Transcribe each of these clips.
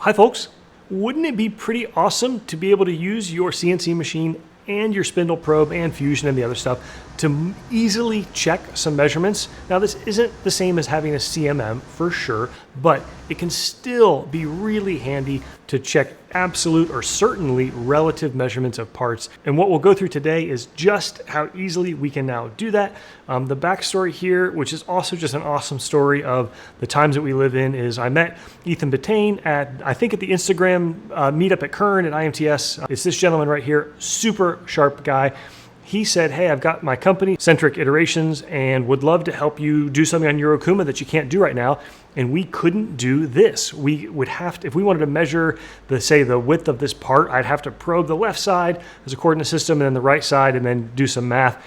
Hi folks, wouldn't it be pretty awesome to be able to use your CNC machine and your spindle probe and fusion and the other stuff to easily check some measurements? Now this isn't the same as having a CMM for sure, but it can still be really handy to check absolute or certainly relative measurements of parts. And what we'll go through today is just how easily we can now do that. The backstory here, which is also just an awesome story of the times that we live in, is I met Ethan Batane I think at the Instagram meetup at Kern at IMTS. It's this gentleman right here, super sharp guy. He said, hey, I've got my company, Centric Iterations, and would love to help you do something on your Okuma that you can't do right now. And we couldn't do this. We would have to, if we wanted to measure the width of this part, I'd have to probe the left side as a coordinate system and then the right side and then do some math.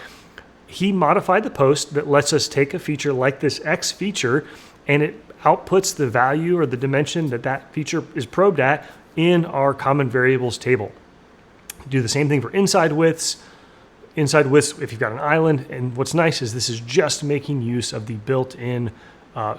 He modified the post that lets us take a feature like this X feature and it outputs the value or the dimension that that feature is probed at in our common variables table. Do the same thing for inside widths if you've got an island. And what's nice is this is just making use of the built-in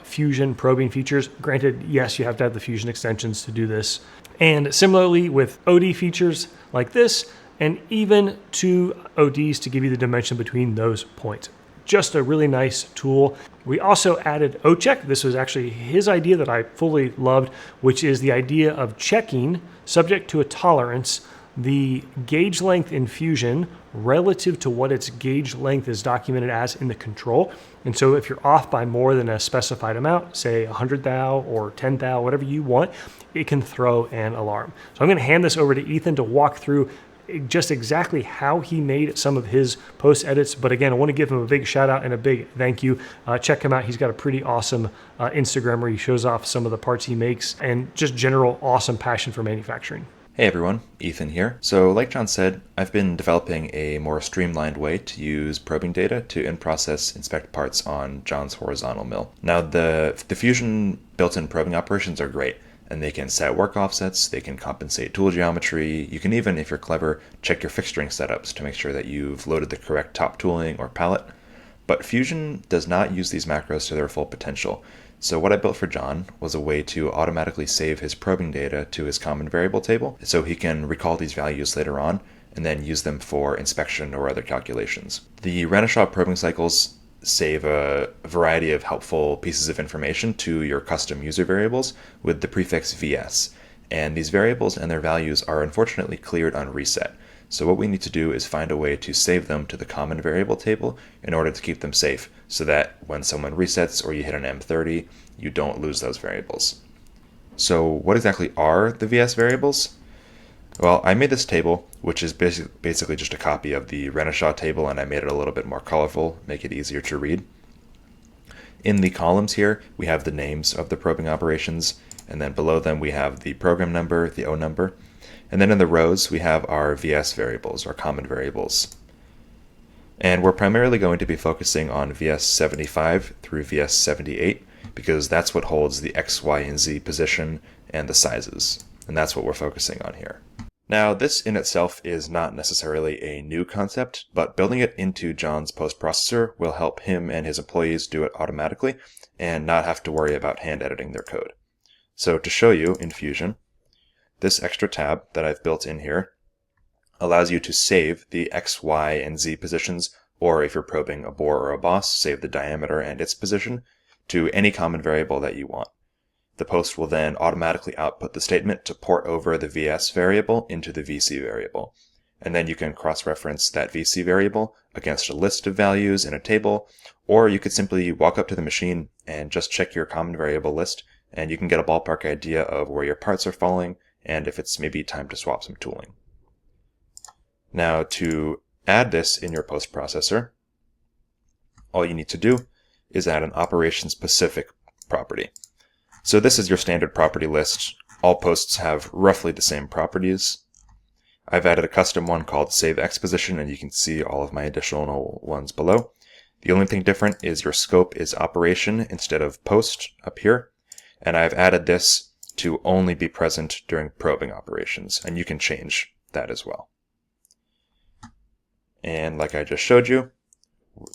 fusion probing features. Granted, yes, you have to have the fusion extensions to do this. And similarly with OD features like this, and even two ODs to give you the dimension between those points. Just a really nice tool. We also added O-check. This was actually his idea that I fully loved, which is the idea of checking, subject to a tolerance, the gauge length in Fusion relative to what its gauge length is documented as in the control. And so if you're off by more than a specified amount, say 100 thou or 10 thou, whatever you want, it can throw an alarm. So I'm going to hand this over to Ethan to walk through just exactly how he made some of his post edits. But again, I want to give him a big shout out and a big thank you. Check him out. He's got a pretty awesome Instagram where he shows off some of the parts he makes and just general awesome passion for manufacturing. Hey everyone, Ethan here. So like John said, I've been developing a more streamlined way to use probing data to in-process inspect parts on John's horizontal mill. Now the Fusion built-in probing operations are great, and they can set work offsets, they can compensate tool geometry, you can even, if you're clever, check your fixturing setups to make sure that you've loaded the correct top tooling or pallet. But Fusion does not use these macros to their full potential. So what I built for John was a way to automatically save his probing data to his common variable table so he can recall these values later on and then use them for inspection or other calculations. The renishaw probing cycles save a variety of helpful pieces of information to your custom user variables with the prefix VS. And these variables and their values are unfortunately cleared on reset. So what we need to do is find a way to save them to the common variable table in order to keep them safe so that when someone resets or you hit an M30, you don't lose those variables. So what exactly are the VS variables? Well, I made this table, which is basically just a copy of the renishaw table, and I made it a little bit more colorful, make it easier to read. In the columns here, we have the names of the probing operations, and then below them we have the program number, the O number. And then in the rows, we have our VS variables, our common variables. And we're primarily going to be focusing on VS 75 through VS 78 because that's what holds the X, Y, and Z position and the sizes. And that's what we're focusing on here. Now, this in itself is not necessarily a new concept, but building it into John's post-processor will help him and his employees do it automatically and not have to worry about hand editing their code. So to show you in Fusion, this extra tab that I've built in here allows you to save the X, Y, and Z positions, or if you're probing a bore or a boss, save the diameter and its position to any common variable that you want. The post will then automatically output the statement to port over the VS variable into the VC variable. And then you can cross-reference that VC variable against a list of values in a table, or you could simply walk up to the machine and just check your common variable list, and you can get a ballpark idea of where your parts are falling and if it's maybe time to swap some tooling. Now to add this in your post processor, all you need to do is add an operation-specific property. So this is your standard property list. All posts have roughly the same properties. I've added a custom one called Save X Position, and you can see all of my additional ones below. The only thing different is your scope is operation instead of post up here, and I've added this to only be present during probing operations, and you can change that as well. And like I just showed you,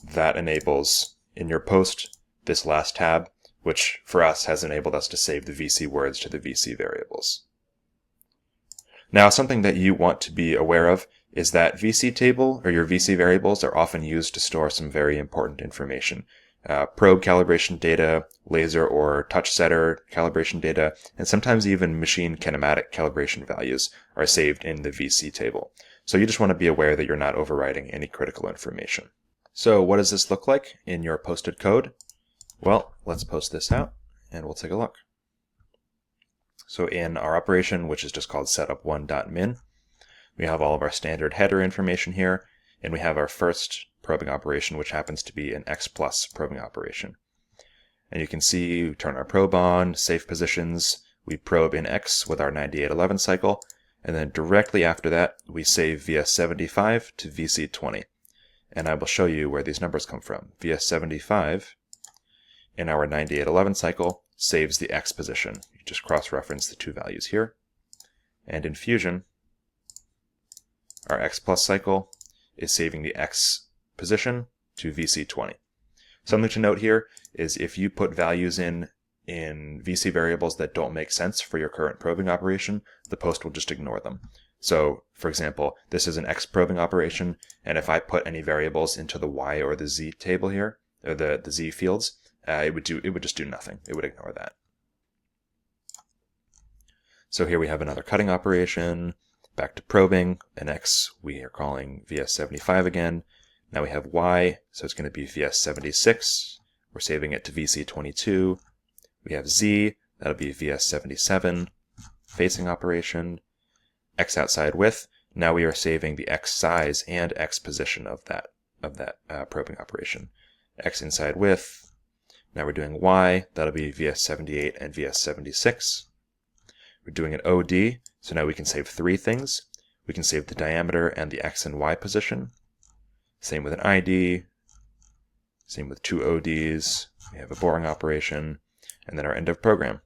that enables in your post this last tab, which for us has enabled us to save the VC words to the VC variables. Now, something that you want to be aware of is that VC table or your VC variables are often used to store some very important information. Probe calibration data, laser or touch setter calibration data, and sometimes even machine kinematic calibration values are saved in the VC table. So you just want to be aware that you're not overwriting any critical information. So what does this look like in your posted code? Well, let's post this out and we'll take a look. So in our operation, which is just called setup1.min, we have all of our standard header information here, and we have our first probing operation, which happens to be an X plus probing operation. And you can see we turn our probe on, save positions, we probe in X with our 9811 cycle, and then directly after that, we save VS75 to VC20. And I will show you where these numbers come from. VS75 in our 9811 cycle saves the X position. You just cross-reference the two values here. And in Fusion, our X plus cycle is saving the X position to VC20. Something to note here is if you put values in VC variables that don't make sense for your current probing operation, the post will just ignore them. So, for example, this is an X probing operation, and if I put any variables into the Y or the Z table here, or the Z fields, it would just do nothing. It would ignore that. So here we have another cutting operation. Back to probing. An X we are calling VS75 again. Now we have Y, so it's going to be VS76. We're saving it to VC22. We have Z, that'll be VS77. Facing operation. X outside width. Now we are saving the X size and X position of that probing operation. X inside width. Now we're doing Y, that'll be VS78 and VS76. We're doing an OD, so now we can save three things. We can save the diameter and the X and Y position. Same with an ID. Same with two ODs. We have a boring operation, and then our end of program.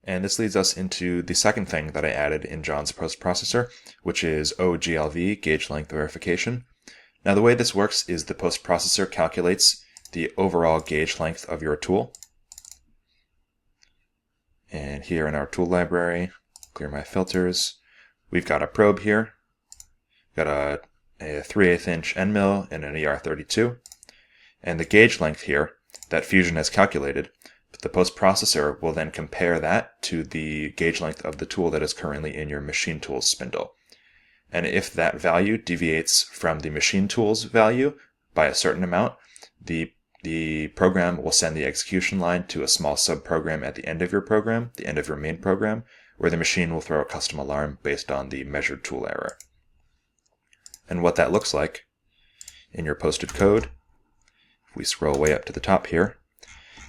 And this leads us into the second thing that I added in John's post processor, which is OGLV, gauge length verification. Now the way this works is the post processor calculates the overall gauge length of your tool. And here in our tool library, clear my filters, we've got a probe here. Got a 3/8 inch end mill and an ER32. And the gauge length here that Fusion has calculated, the post processor will then compare that to the gauge length of the tool that is currently in your machine tools spindle. And if that value deviates from the machine tools value by a certain amount, the program will send the execution line to a small subprogram at the end of your program, the end of your main program, where the machine will throw a custom alarm based on the measured tool error. And what that looks like in your posted code, if we scroll way up to the top here,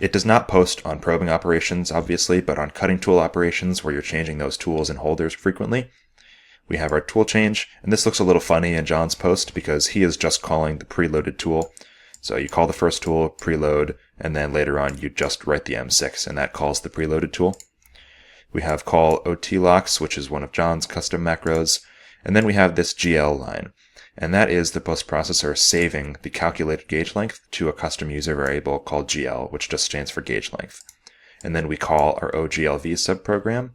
it does not post on probing operations, obviously, but on cutting tool operations where you're changing those tools and holders frequently. We have our tool change, and this looks a little funny in John's post because he is just calling the preloaded tool. So you call the first tool, preload, and then later on you just write the M6, and that calls the preloaded tool. We have call OTLocks, which is one of John's custom macros, and then we have this GL line, and that is the post processor saving the calculated gauge length to a custom user variable called GL, which just stands for gauge length. And then we call our OGLV subprogram,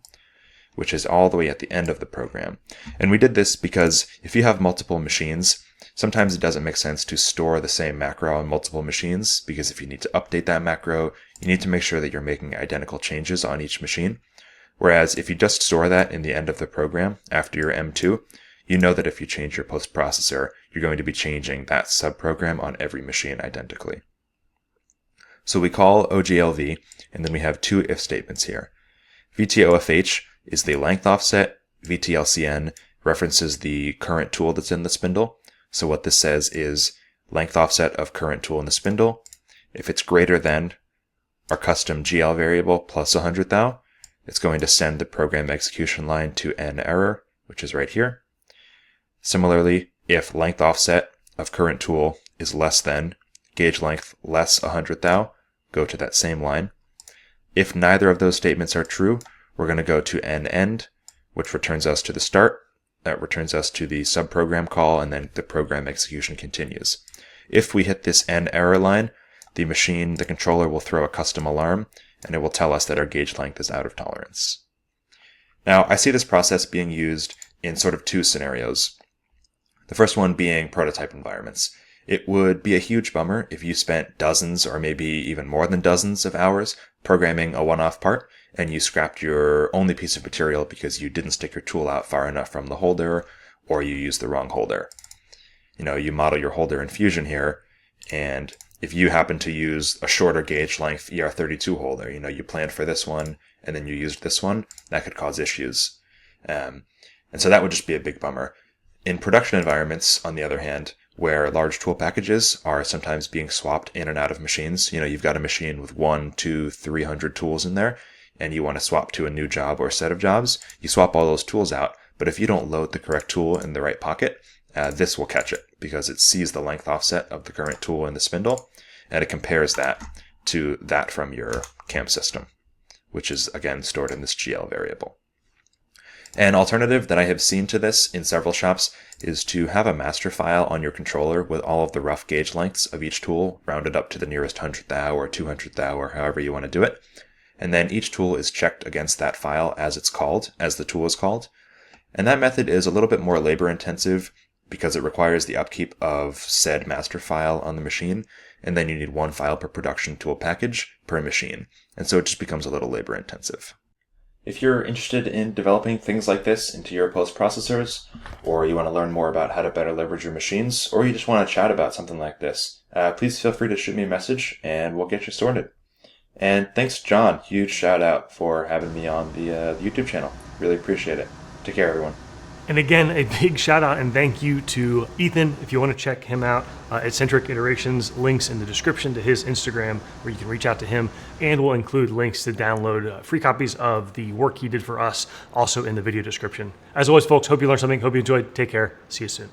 which is all the way at the end of the program. And we did this because if you have multiple machines, sometimes it doesn't make sense to store the same macro on multiple machines, because if you need to update that macro, you need to make sure that you're making identical changes on each machine. Whereas if you just store that in the end of the program after your M2, you know that if you change your post processor, you're going to be changing that subprogram on every machine identically. So we call OGLV, and then we have two if statements here. VTOFH is the length offset. VTLCN references the current tool that's in the spindle. So what this says is length offset of current tool in the spindle. If it's greater than our custom GL variable plus 100 thou, it's going to send the program execution line to N error, which is right here. Similarly, if length offset of current tool is less than gauge length less 100 thou, go to that same line. If neither of those statements are true, we're going to go to N end, which returns us to the start. That returns us to the subprogram call, and then the program execution continues. If we hit this N error line, the controller will throw a custom alarm, and it will tell us that our gauge length is out of tolerance. Now, I see this process being used in sort of two scenarios. The first one being prototype environments. It would be a huge bummer if you spent dozens or maybe even more than dozens of hours programming a one-off part and you scrapped your only piece of material because you didn't stick your tool out far enough from the holder or you used the wrong holder. You model your holder in Fusion here, and if you happen to use a shorter gauge length ER32 holder, you planned for this one and then you used this one, that could cause issues. And so that would just be a big bummer. In production environments, on the other hand, where large tool packages are sometimes being swapped in and out of machines, you've got a machine with 100, 200, 300 tools in there, and you want to swap to a new job or set of jobs, you swap all those tools out. But if you don't load the correct tool in the right pocket, this will catch it because it sees the length offset of the current tool in the spindle, and it compares that to that from your CAM system, which is, again, stored in this GL variable. An alternative that I have seen to this in several shops is to have a master file on your controller with all of the rough gauge lengths of each tool rounded up to the nearest 100th thou or 200th thou or however you want to do it. And then each tool is checked against that file as the tool is called. And that method is a little bit more labor intensive because it requires the upkeep of said master file on the machine, and then you need one file per production tool package per machine. And so it just becomes a little labor intensive. If you're interested in developing things like this into your post-processors, or you want to learn more about how to better leverage your machines, or you just want to chat about something like this, please feel free to shoot me a message and we'll get you sorted. And thanks, John. Huge shout out for having me on the YouTube channel. Really appreciate it. Take care, everyone. And again, a big shout out and thank you to Ethan. If you want to check him out at Centric Iterations, links in the description to his Instagram where you can reach out to him, and we'll include links to download free copies of the work he did for us also in the video description. As always, folks, hope you learned something, hope you enjoyed. Take care. See you soon.